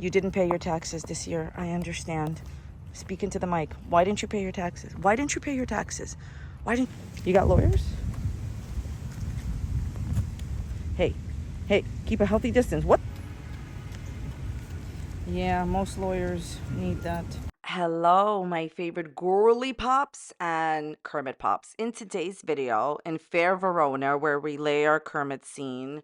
You didn't pay your taxes this year. I understand. Speaking to the mic. Why didn't you pay your taxes? Why didn't you pay your taxes? Why didn't you got lawyers? Hey, hey, keep a healthy distance. What? Yeah, most lawyers need that. Hello, my favorite girly pops and Kermit pops. In today's video, in Fair Verona, where we lay our Kermit scene,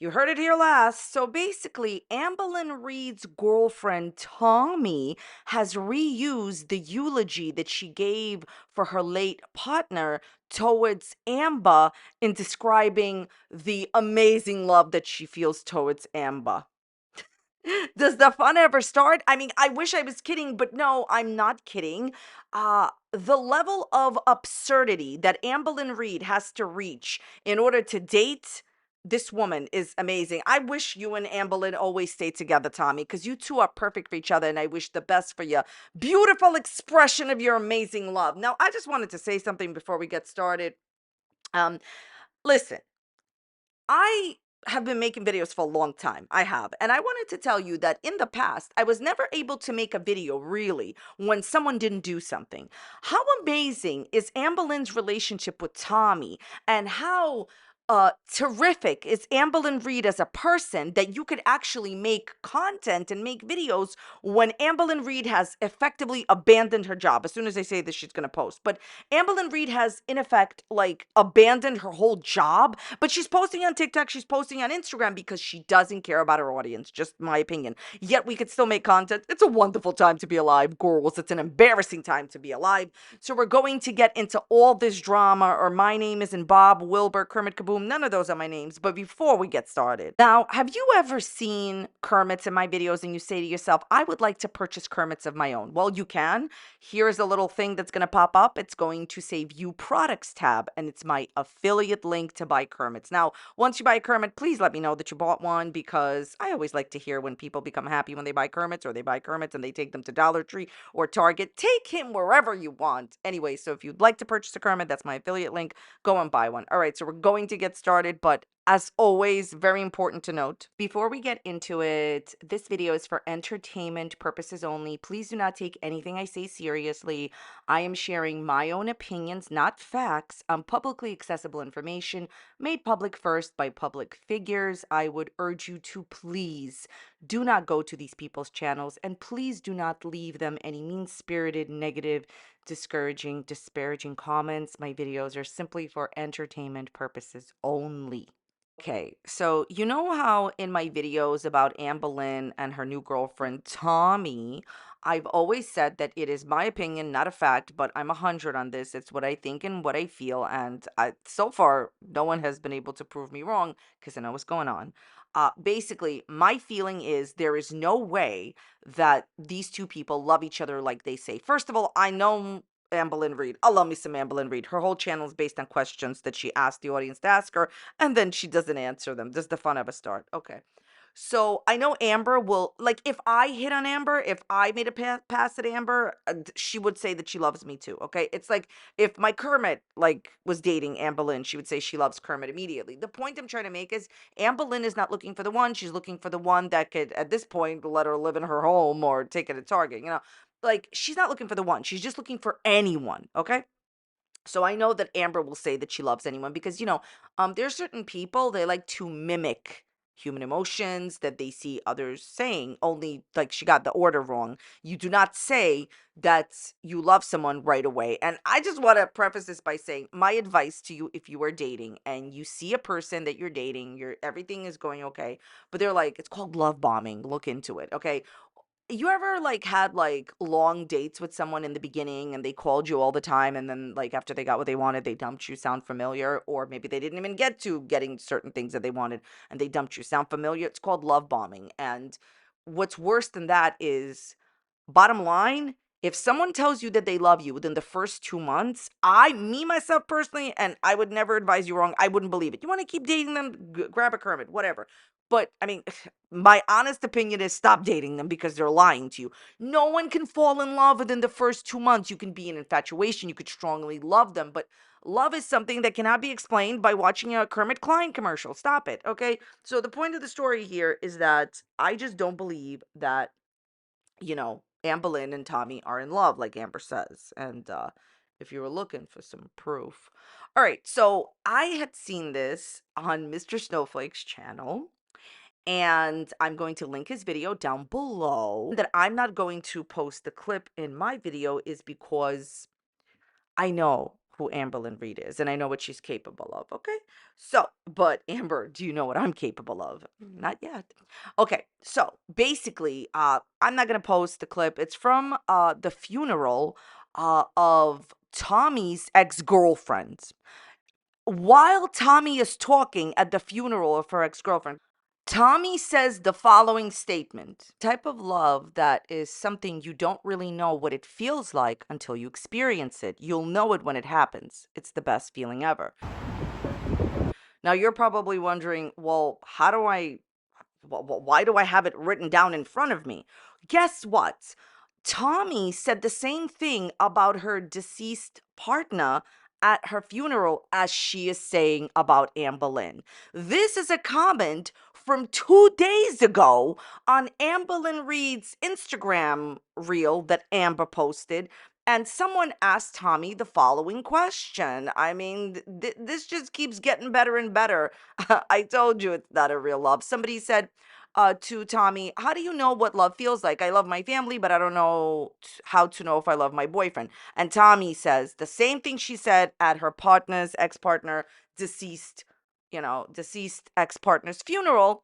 you heard it here last. So basically, Amberlynn Reid's girlfriend, Tommy, has reused the eulogy that she gave for her late partner towards Amber in describing the amazing love that she feels towards Amber. Does the fun ever start? I mean, I wish I was kidding, but no, I'm not kidding. The level of absurdity that Amberlynn Reid has to reach in order to date this woman is amazing. I wish you and Amberlynn always stay together, Tommy, because you two are perfect for each other, and I wish the best for your beautiful expression of your amazing love. Now, I just wanted to say something before we get started. Um, Listen, I have been making videos for a long time. I have. And I wanted to tell you that in the past, I was never able to make a video really when someone didn't do something. How amazing is Amberlynn's relationship with Tommy, and how terrific is Amberlynn Reid as a person that you could actually make content and make videos when Amberlynn Reid has effectively abandoned her job. As soon as I say this, she's going to post. But Amberlynn Reid has, in effect, like abandoned her whole job, but she's posting on TikTok, she's posting on Instagram because she doesn't care about her audience, just my opinion. Yet we could still make content. It's a wonderful time to be alive, girls. It's an embarrassing time to be alive. So we're going to get into all this drama, or my name isn't Bob, Wilbur, Kermit, Kaboom. None of those are my names. But before we get started, now, have you ever seen Kermits in my videos and you say to yourself, I would like to purchase Kermits of my own? Well, you can. Here's a little thing that's going to pop up. It's going to say View Products tab, and it's my affiliate link to buy Kermits. Now, once you buy a Kermit, please let me know that you bought one, because I always like to hear when people become happy when they buy Kermits, or they buy Kermits and they take them to Dollar Tree or Target. Take him wherever you want. Anyway, so if you'd like to purchase a Kermit, that's my affiliate link. Go and buy one. All right, so we're going to get started, but as always, very important to note, before we get into it, this video is for entertainment purposes only. Please do not take anything I say seriously. I am sharing my own opinions, not facts, on publicly accessible information made public first by public figures. I would urge you to please do not go to these people's channels, and please do not leave them any mean-spirited, negative, discouraging, disparaging comments. My videos are simply for entertainment purposes only. Okay, so you know how in my videos about Amberlynn and her new girlfriend Tommy, I've always said that it is my opinion, not a fact, but I'm 100 on this. It's what I think and what I feel, and so far, no one has been able to prove me wrong, because I know what's going on. Basically, my feeling is there is no way that these two people love each other like they say. First of all, I know Amberlynn Reid. I love me some Amberlynn Reid. Her whole channel is based on questions that she asked the audience to ask her, and then she doesn't answer them. Does the fun ever start? Okay. So I know Amber will, like, if I hit on Amber, if I made a pass at Amber, she would say that she loves me too. Okay. It's like if my Kermit, like, was dating Amberlynn, she would say she loves Kermit immediately. The point I'm trying to make is Amberlynn is not looking for the one. She's looking for the one that could, at this point, let her live in her home or take it to Target. Like, she's not looking for the one. She's just looking for anyone. Okay. So I know that Amber will say that she loves anyone because, there's certain people, they like to mimic human emotions that they see others saying, only like she got the order wrong. You do not say that you love someone right away. And I just want to preface this by saying my advice to you, if you are dating and you see a person that you're dating, everything is going okay, but they're like, it's called love bombing. Look into it. Okay. You ever like had like long dates with someone in the beginning and they called you all the time, and then like after they got what they wanted, they dumped you? Sound familiar? Or maybe they didn't even get to getting certain things that they wanted and they dumped you. Sound familiar? It's called love bombing. And what's worse than that is, bottom line, if someone tells you that they love you within the first 2 months, myself personally, and I would never advise you wrong, I wouldn't believe it. You want to keep dating them, grab a Kermit, whatever. But I mean, my honest opinion is stop dating them, because they're lying to you. No one can fall in love within the first 2 months. You can be in infatuation, you could strongly love them, but Love is something that cannot be explained by watching a Kermit Klein commercial. Stop it, okay? So the point of the story here is that I just don't believe that, Amberlynn and Tommy are in love, like Amber says. And if you were looking for some proof. All right, so I had seen this on Mr. Snowflake's channel, and I'm going to link his video down below. That I'm not going to post the clip in my video is because I know who Amberlynn Reid is and I know what she's capable of, okay? So, but Amber, do you know what I'm capable of? Not yet. Okay, so basically, I'm not gonna post the clip. It's from the funeral of Tommy's ex-girlfriend. While Tommy is talking at the funeral of her ex-girlfriend, Tommy says the following statement: type of love that is something you don't really know what it feels like until you experience it. You'll know it when it happens. It's the best feeling ever. Now, you're probably wondering, well, why do I have it written down in front of me? Guess what? Tommy said the same thing about her deceased partner at her funeral as she is saying about Amberlynn. This is a comment from 2 days ago on Amberlynn Reid's Instagram reel that Amber posted. And someone asked Tommy the following question. I mean, this just keeps getting better and better. I told you it's not a real love. Somebody said, to Tommy, how do you know what love feels like? I love my family, but I don't know how to know if I love my boyfriend. And Tommy says the same thing she said at her partner's ex-partner, deceased ex-partner's funeral.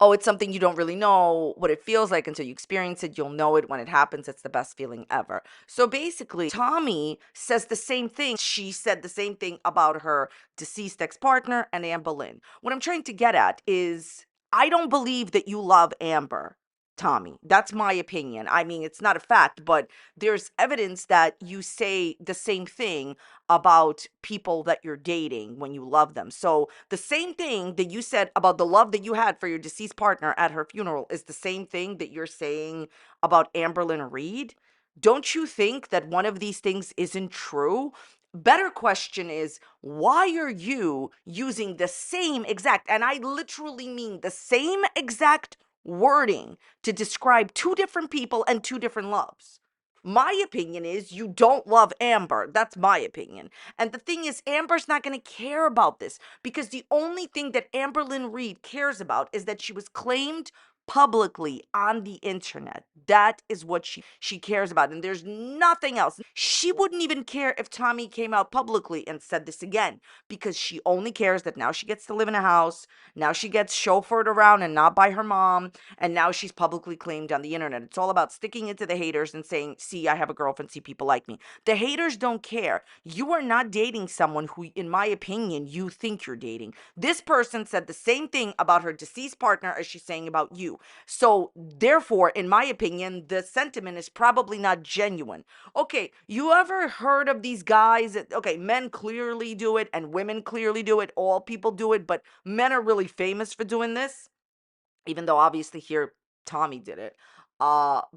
Oh, it's something you don't really know what it feels like until you experience it. You'll know it when it happens. It's the best feeling ever. So basically, Tommy says the same thing. She said the same thing about her deceased ex-partner and Amberlynn. What I'm trying to get at is I don't believe that you love Amber, Tommy. That's my opinion. I mean, it's not a fact, but there's evidence that you say the same thing about people that you're dating when you love them. So the same thing that you said about the love that you had for your deceased partner at her funeral is the same thing that you're saying about Amberlynn Reid. Don't you think that one of these things isn't true? Better question is, why are you using the same exact, and I literally mean the same exact wording to describe two different people and two different loves? My opinion is you don't love Amber. That's my opinion. And the thing is, Amber's not going to care about this because the only thing that Amberlynn Reid cares about is that she was claimed publicly on the internet. That is what she cares about. And there's nothing else. She wouldn't even care if Tommy came out publicly and said this again because she only cares that now she gets to live in a house. Now she gets chauffeured around and not by her mom. And now she's publicly claimed on the internet. It's all about sticking it to the haters and saying, see, I have a girlfriend, see, people like me. The haters don't care. You are not dating someone who, in my opinion, you think you're dating. This person said the same thing about her deceased partner as she's saying about you. So therefore, in my opinion, the sentiment is probably not genuine. Okay, you ever heard of these guys? Okay, men clearly do it and women clearly do it. All people do it, but men are really famous for doing this, even though obviously here Tommy did it.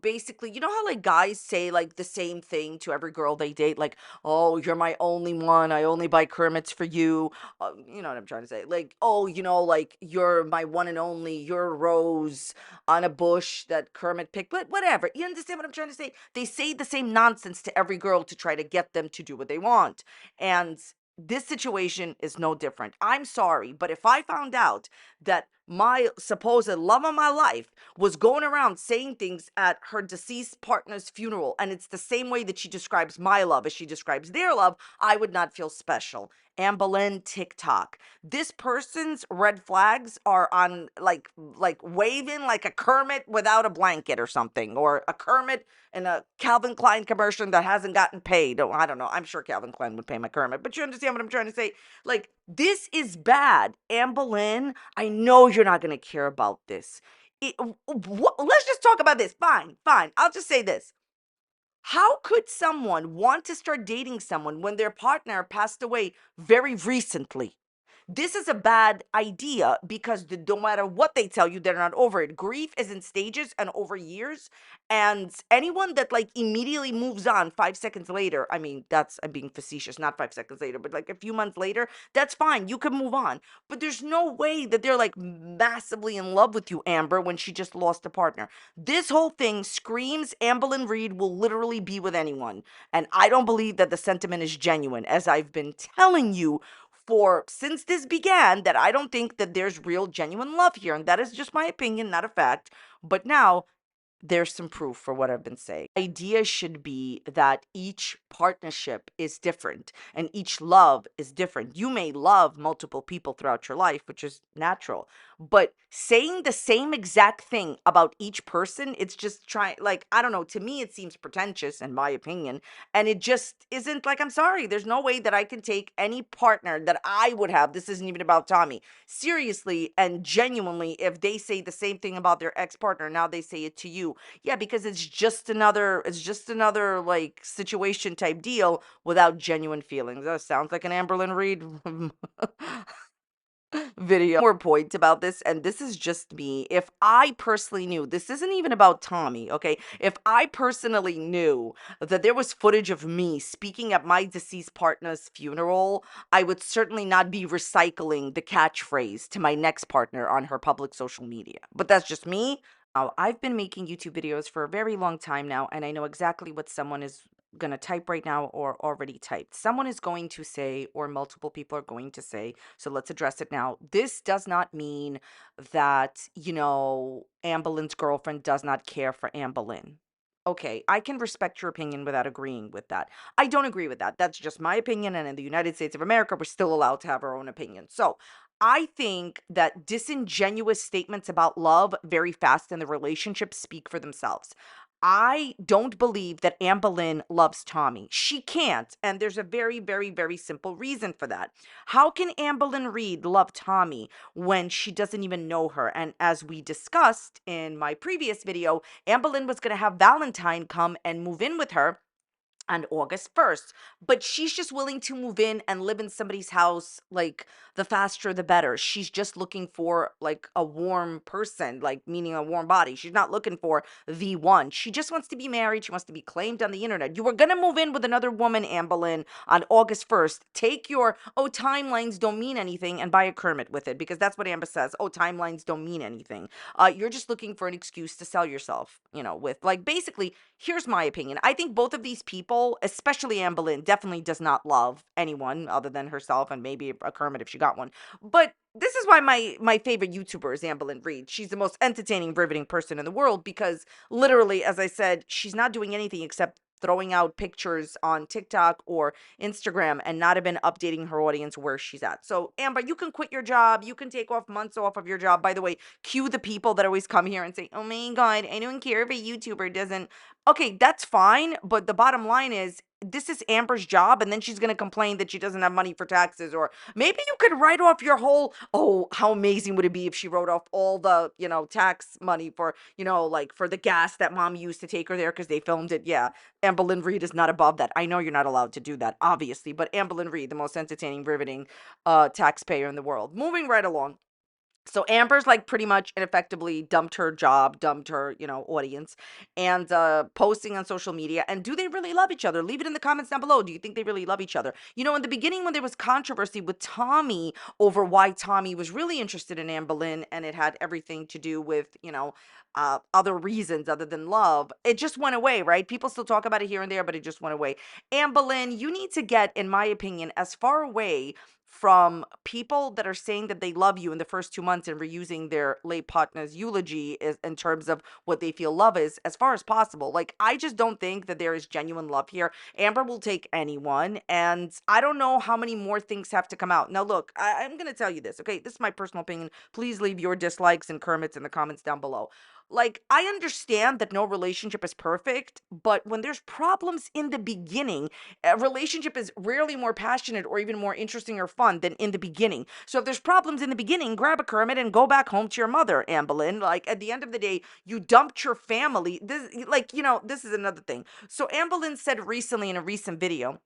Basically, you know how like guys say like the same thing to every girl they date, like, oh, you're my only one, I only buy Kermits for you. You know what I'm trying to say? Like, oh, like you're my one and only, you're a rose on a bush that Kermit picked, but whatever. You understand what I'm trying to say? They say the same nonsense to every girl to try to get them to do what they want. And this situation is no different. I'm sorry, but if I found out that my supposed love of my life was going around saying things at her deceased partner's funeral, and it's the same way that she describes my love as she describes their love, I would not feel special. Amberlynn, TikTok. This person's red flags are on like waving like a Kermit without a blanket or something, or a Kermit in a Calvin Klein commercial that hasn't gotten paid. Oh, I don't know. I'm sure Calvin Klein would pay my Kermit, but you understand what I'm trying to say? Like, this is bad. Amberlynn, I know you're not going to care about this. Let's just talk about this. Fine, fine. I'll just say this. How could someone want to start dating someone when their partner passed away very recently? This is a bad idea because no matter what they tell you, they're not over it. Grief is in stages and over years. And anyone that like immediately moves on 5 seconds later, I mean, I'm being facetious, not 5 seconds later, but like a few months later, that's fine. You can move on. But there's no way that they're like massively in love with you, Amber, when she just lost a partner. This whole thing screams Amberlynn Reid will literally be with anyone. And I don't believe that the sentiment is genuine, as I've been telling you for since this began, that I don't think that there's real genuine love here. And that is just my opinion, not a fact. But now there's some proof for what I've been saying. Idea should be that each partnership is different and each love is different. You may love multiple people throughout your life, which is natural, but saying the same exact thing about each person, it's just trying, like, I don't know, to me, it seems pretentious in my opinion. And it just isn't like, I'm sorry, there's no way that I can take any partner that I would have. This isn't even about Tommy. Seriously and genuinely, if they say the same thing about their ex partner, now they say it to you. Yeah, because it's just another like situation type deal without genuine feelings. That sounds like an Amberlynn Reid video. More point about this, and this is just me. If I personally knew, this isn't even about Tommy, okay? If I personally knew that there was footage of me speaking at my deceased partner's funeral, I would certainly not be recycling the catchphrase to my next partner on her public social media. But that's just me. I've been making YouTube videos for a very long time now, and I know exactly what someone is going to type right now or already typed. Someone is going to say, or multiple people are going to say, so let's address it now. This does not mean that, Amberlynn's girlfriend does not care for Amberlynn. Okay, I can respect your opinion without agreeing with that. I don't agree with that. That's just my opinion. And in the United States of America, we're still allowed to have our own opinion. So I think that disingenuous statements about love very fast in the relationship speak for themselves. I don't believe that Amberlynn loves Tommy. She can't. And there's a very, very, very simple reason for that. How can Amberlynn Reid love Tommy when she doesn't even know her? And as we discussed in my previous video, Amberlynn was going to have Valentine come and move in with her on August 1st, but she's just willing to move in and live in somebody's house, like the faster the better. She's just looking for like a warm person, like meaning a warm body. She's not looking for the one. She just wants to be married. She wants to be claimed on the internet. You were going to move in with another woman, Amberlynn, on August 1st. Take your, oh, timelines don't mean anything, and buy a Kermit with it, because that's what Amber says. Oh, timelines don't mean anything. You're just looking for an excuse to sell yourself, with like basically, here's my opinion. I think both of these people, especially Amberlynn, definitely does not love anyone other than herself and maybe a Kermit if she got one. But this is why my favorite YouTuber is Amberlynn Reid. She's the most entertaining, riveting person in the world because literally, as I said, she's not doing anything except throwing out pictures on TikTok or Instagram and not even updating her audience where she's at. So, Amber, you can quit your job. You can take off months off of your job. By the way, cue the people that always come here and say, oh my God, I don't care if a YouTuber doesn't. Okay, that's fine. But the bottom line is, this is Amber's job, and then she's going to complain that she doesn't have money for taxes. Or maybe you could write off your whole, oh, how amazing would it be if she wrote off all the, tax money for, like for the gas that mom used to take her there because they filmed it. Yeah, Amberlynn Reid is not above that. I know you're not allowed to do that, obviously, but Amberlynn Reid, the most entertaining, riveting taxpayer in the world. Moving right along. So Amber's like pretty much and effectively dumped her job, dumped her, audience, and posting on social media. And do they really love each other? Leave it in the comments down below. Do you think they really love each other? In the beginning when there was controversy with Tommy over why Tommy was really interested in Amberlynn, and it had everything to do with, other reasons other than love, it just went away, right? People still talk about it here and there, but it just went away. Amberlynn, you need to get, in my opinion, as far away from people that are saying that they love you in the first 2 months and reusing their late partner's eulogy in terms of what they feel love is, as far as possible. Like, I just don't think that there is genuine love here. Amber will take anyone, and I don't know how many more things have to come out. Now, look, I'm going to tell you this, okay? This is my personal opinion. Please leave your dislikes and Kermits in the comments down below. Like, I understand that no relationship is perfect, but when there's problems in the beginning, a relationship is rarely more passionate or even more interesting or fun than in the beginning. So if there's problems in the beginning, grab a Kermit and go back home to your mother, Amberlynn. Like, at the end of the day, you dumped your family. This is another thing. So Amberlynn said recently in a recent video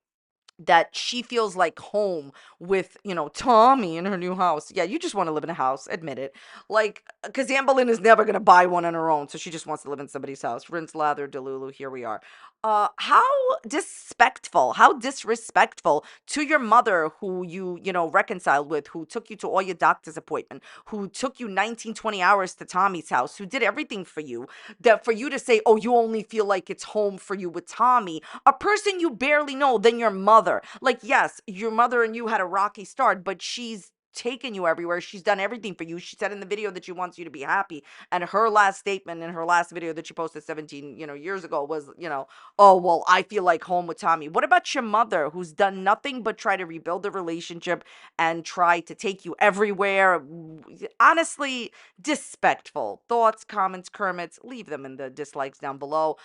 that she feels like home with, Tommy in her new house. Yeah, you just want to live in a house, admit it. Like, because Amberlynn is never going to buy one on her own, so she just wants to live in somebody's house. Rinse, lather, Delulu, here we are. How how disrespectful to your mother, who you reconciled with, who took you to all your doctor's appointment, who took you 19, 20 hours to Tommy's house, who did everything for you, that for you to say, oh, you only feel like it's home for you with Tommy, a person you barely know, than your mother. Like, yes, your mother and you had a rocky start, but she's taken you everywhere. She's done everything for you. She said in the video that she wants you to be happy. And her last statement in her last video that she posted 17, years ago was, oh, well, I feel like home with Tommy. What about your mother, who's done nothing but try to rebuild the relationship and try to take you everywhere? Honestly, disrespectful. Thoughts, comments, Kermits, leave them in the dislikes down below.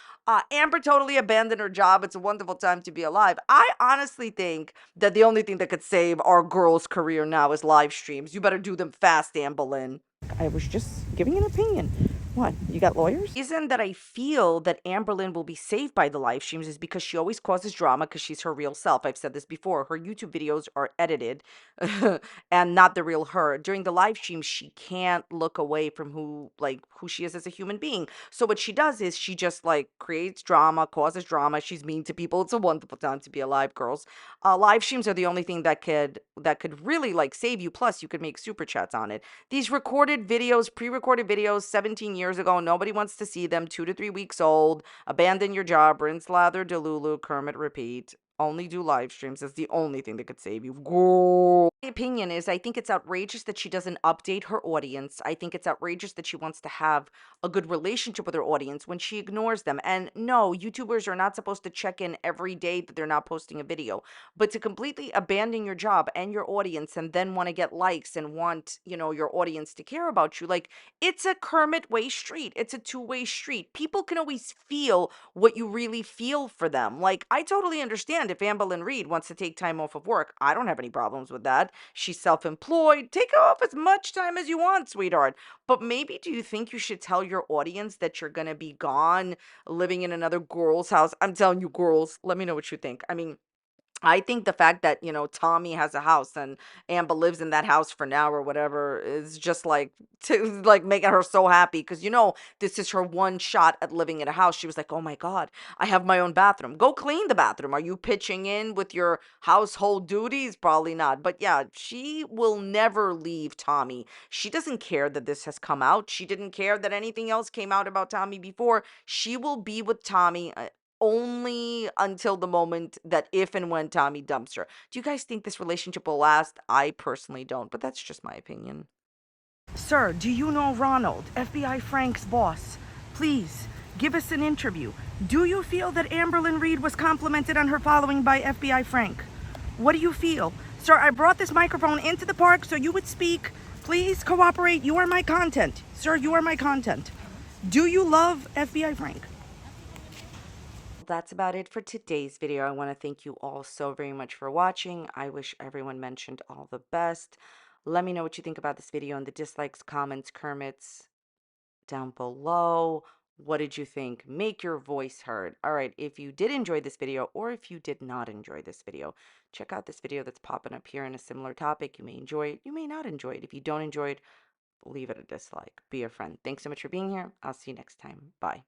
Amber totally abandoned her job. It's a wonderful time to be alive. I honestly think that the only thing that could save our girl's career now is live streams. You better do them fast, Amberlynn. I was just giving an opinion. What? You got lawyers? The reason that I feel that Amberlynn will be saved by the live streams is because she always causes drama because she's her real self. I've said this before. Her YouTube videos are edited and not the real her. During the live streams, she can't look away from who she is as a human being. So what she does is she just like creates drama, causes drama. She's mean to people. It's a wonderful time to be alive, girls. Live streams are the only thing that could really like save you. Plus, you could make super chats on it. These recorded videos, pre-recorded videos, 17 years ago, nobody wants to see them. 2 to 3 weeks old. Abandon your job. Rinse, lather, Delulu, Kermit, repeat. Only do live streams. That's the only thing that could save you. Girl. My opinion is, I think it's outrageous that she doesn't update her audience. I think it's outrageous that she wants to have a good relationship with her audience when she ignores them. And no, YouTubers are not supposed to check in every day that they're not posting a video. But to completely abandon your job and your audience and then want to get likes and want, your audience to care about you, like, it's a Kermit way street. It's a two-way street. People can always feel what you really feel for them. Like, I totally understand if Amberlynn Reid wants to take time off of work. I don't have any problems with that. She's self-employed. Take off as much time as you want, sweetheart. But maybe do you think you should tell your audience that you're going to be gone, living in another girl's house? I'm telling you, girls, let me know what you think. I mean, I think the fact that, Tommy has a house and Amber lives in that house for now or whatever is just like to like making her so happy because this is her one shot at living in a house. She was like, "Oh my God, I have my own bathroom. Go clean the bathroom." Are you pitching in with your household duties? Probably not. But yeah, she will never leave Tommy. She doesn't care that this has come out. She didn't care that anything else came out about Tommy before. She will be with Tommy only until the moment that if and when Tommy dumps her. Do you guys think this relationship will last? I personally don't, but that's just my opinion. Sir, do you know Ronald, FBI Frank's boss? Please, give us an interview. Do you feel that Amberlynn Reid was complimented on her following by FBI Frank? What do you feel? Sir, I brought this microphone into the park so you would speak. Please cooperate. You are my content. Sir, you are my content. Do you love FBI Frank? That's about it for today's video. I want to thank you all so very much for watching. I wish everyone mentioned all the best. Let me know what you think about this video in the dislikes, comments, Kermits down below. What did you think? Make your voice heard. All right, if you did enjoy this video or if you did not enjoy this video, check out this video that's popping up here in a similar topic. You may enjoy it. You may not enjoy it. If you don't enjoy it, leave it a dislike. Be a friend. Thanks so much for being here. I'll see you next time. Bye.